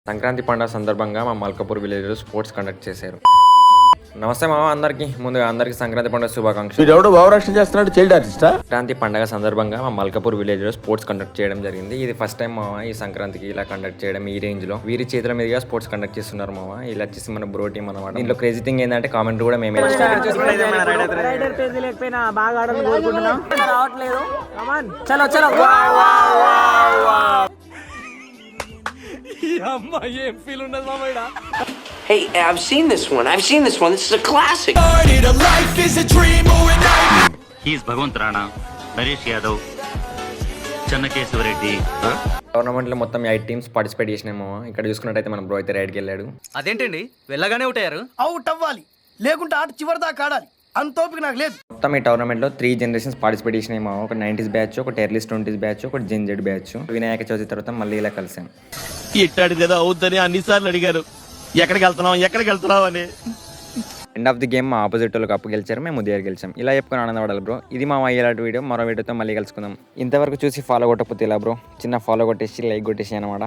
సంక్రాంతి పండుగ సందర్భంగా మా మల్కాపూర్ విలేజ్లో స్పోర్ట్స్ కండక్ట్ చేశారు. నమస్తే మామ అందరికి. ముందుగా అందరికి సంక్రాంతి పండుగ శుభాకాంక్షలు. ఎవడో భావరక్షణ చేస్తున్నాడు, చైల్డ్ ఆర్టిస్టా? సంక్రాంతి పండుగ సందర్భంగా మా మల్కాపూర్ విలేజ్లో స్పోర్ట్స్ కండక్ట్ చేయడం జరిగింది. ఇది ఫస్ట్ టైం మామ ఈ సంక్రాంతికి ఇలా కండక్ట్ చేయడం ఈ రేంజ్ లో. వీరి చేతుల మీదుగా స్పోర్ట్స్ కండక్ట్ చేస్తున్నారు మామ. ఇలా వచ్చేసి మన బ్రో టీం అన్నమాట. దీంట్లో క్రేజీ థింగ్ ఏంటంటే కామెంట్ కూడా మేమే రైడర్ పేజ్ లేకపోయినా బాగా ఆడాలని కోరుకుంటున్నాం. రావట్లేదు. చలో చలో. Hey, I've seen this one. This is a classic. He's Bhagwant Rana, Naresh Yadav, Channakeshwar Reddy. Tournament లో మొత్తం 8 టీమ్స్ పార్టిసిపేట్ చేసినాము. ఇక్కడ చూసుకున్నట్టయితే మన బ్రో అయితే రైడ్కి వెళ్ళాడు. అదేంటండి వెళ్ళగానే అవుట్ అయ్యారు? అవుట్ అవ్వాలి, లేకుంటే ఆట చివరి దాకా ఆడాలి. అంత ఓపిక నాకు లేదు. మొత్తం ఈ టోర్నమెంట్ లో 3 జనరేషన్స్ పార్టిసిపేట్ చేసినాయి. ఒక 90s బ్యాచ్, ఒక ఎర్లీ 20s బ్యాచ్, ఒక జెన్జెడ్ బ్యాచ్. వినాయక చవితి తర్వాత మళ్ళీ ఇలా కలిసాం. ఇట్టాడు కదా అవుద్దని అన్నిసార్లు అడిగారు, ఎక్కడికి వెళ్తున్నావు అని. ఎండ్ ఆఫ్ ది గేమ్ మా ఆపోజిట్ వాళ్ళు కప్పు గెలిచారు, మేము ముందు గెలిచాం. ఇలా చెప్పుకొని ఆనందపడాలి బ్రో. ఇది మా అయ్యేలాంటి వీడియో. మరో వీడియోతో మళ్ళీ కలుసుకుందాం. ఇంతవరకు చూసి ఫాలో కొట్టకపోతే ఇలా బ్రో, చిన్న ఫాలో కొట్టేసి లైక్ కొట్టేసి అనమాట.